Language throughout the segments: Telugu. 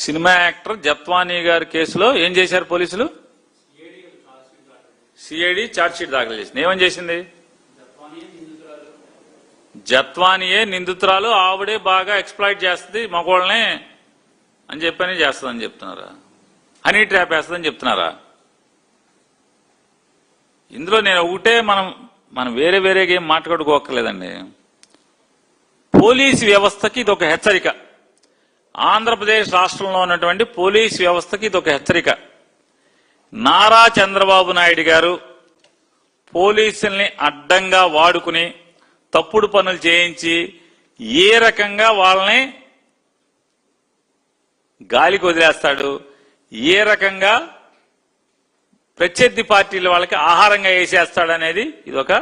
సినిమా యాక్టర్ జత్వానీ గారి కేసులో ఏం చేశారు పోలీసులు? సిఐడి ఛార్జ్ షీట్ దాఖలు చేసింది. ఏమని చేసింది? జత్వానీయే నిందితురాలు, ఆవిడే బాగా ఎక్స్ప్లాయిట్ చేస్తుంది మగోళ్ళని అని చెప్పని చేస్తుందని చెప్తున్నారా? హనీ ట్రాప్ వేస్తుందని చెప్తున్నారా? ఇందులో నేను ఒకటే మనం వేరేగా ఏం మాట్లాడుకోక్కర్లేదండి. పోలీసు వ్యవస్థకి ఇది ఒక హెచ్చరిక. ఆంధ్రప్రదేశ్ రాష్ట్రంలో ఉన్నటువంటి పోలీసు వ్యవస్థకి ఇది ఒక హెచ్చరిక. నారా చంద్రబాబు నాయుడు గారు పోలీసుల్ని అడ్డంగా వాడుకుని తప్పుడు పనులు చేయించి ఏ రకంగా వాళ్ళని గాలికి వదిలేస్తాడు, ఏ రకంగా ప్రత్యర్థి పార్టీల వాళ్ళకి ఆహారంగా వేసేస్తాడనేది ఇది ఒక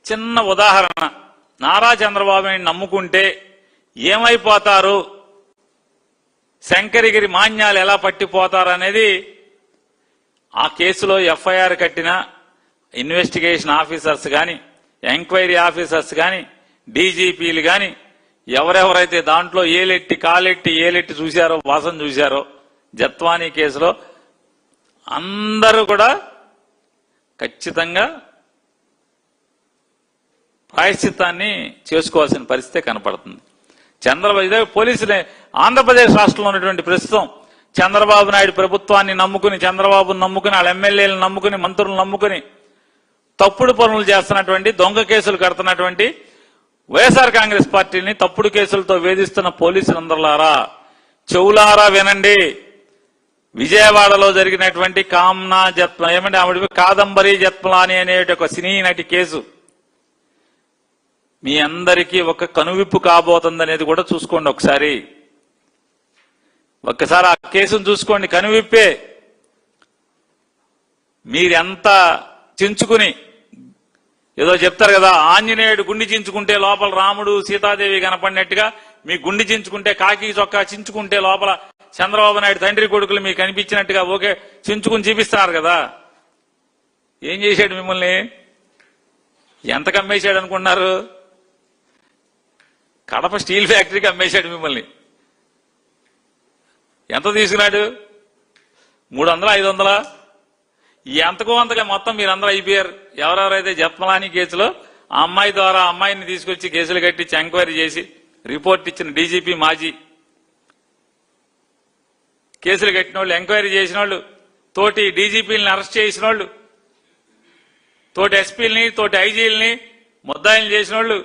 చిన్న ఉదాహరణ. నారా చంద్రబాబుని నమ్ముకుంటే ఏమైపోతారు, శంకరగిరి మాన్యాలు ఎలా పట్టిపోతారు అనేది ఆ కేసులో ఎఫ్ఐఆర్ కట్టిన ఇన్వెస్టిగేషన్ ఆఫీసర్స్ కానీ, ఎంక్వైరీ ఆఫీసర్స్ కానీ, డీజీపీలు కానీ ఎవరెవరైతే దాంట్లో కాలెట్టి చూశారో, వాసన చూశారో జత్వానీ కేసులో అందరూ కూడా ఖచ్చితంగా ప్రాయశ్చిత్తాన్ని చేసుకోవాల్సిన పరిస్థితి కనపడుతుంది. చంద్రబాబు పోలీసులే ఆంధ్రప్రదేశ్ రాష్ట్రంలో ఉన్నటువంటి ప్రస్తుతం చంద్రబాబు నాయుడు ప్రభుత్వాన్ని నమ్ముకుని, చంద్రబాబును నమ్ముకుని, వాళ్ళ ఎమ్మెల్యేలను నమ్ముకుని, మంత్రులను నమ్ముకుని తప్పుడు పనులు చేస్తున్నటువంటి, దొంగ కేసులు కడుతున్నటువంటి వైఎస్ఆర్ కాంగ్రెస్ పార్టీని తప్పుడు కేసులతో వేధిస్తున్న పోలీసులందరిలారా చెవులారా వినండి. విజయవాడలో జరిగినటువంటి కామ్నా ఆవిడ కాదంబరి జత్మలాని అనే ఒక సినీ నటి కేసు మీ అందరికీ ఒక కనువిప్పు కాబోతుందనేది కూడా చూసుకోండి. ఒక్కసారి ఆ కేసును చూసుకోండి, కనువిప్పే. మీరెంత చించుకుని ఏదో చెప్తారు కదా, ఆంజనేయుడు గుండి చించుకుంటే లోపల రాముడు సీతాదేవి కనపడినట్టుగా మీ గుండి చించుకుంటే, కాకి చొక్కా చించుకుంటే లోపల చంద్రబాబు నాయుడు తండ్రి కొడుకులు మీకు కనిపించినట్టుగా ఓకే చించుకుని చూపిస్తున్నారు కదా. ఏం చేశాడు మిమ్మల్ని? ఎంత కమ్మేశాడు అనుకున్నారు? కడప స్టీల్ ఫ్యాక్టరీకి అమ్మేశాడు మిమ్మల్ని. ఎంత తీసుకున్నాడు? 300, 500? ఎంతకో అంతగా మొత్తం మీరందరూ అయిపోయారు. ఎవరెవరైతే జత్మలాని కేసులో ఆ అమ్మాయి ద్వారా అమ్మాయిని తీసుకొచ్చి కేసులు కట్టించి ఎంక్వైరీ చేసి రిపోర్ట్ ఇచ్చిన డీజీపీ, మాజీ కేసులు కట్టిన వాళ్ళు, ఎంక్వైరీ చేసిన వాళ్ళు, తోటి డీజీపీలని అరెస్ట్ చేసిన వాళ్ళు, తోటి ఎస్పీలని, తోటి ఐజీలని ముద్దాయిలు చేసిన వాళ్ళు,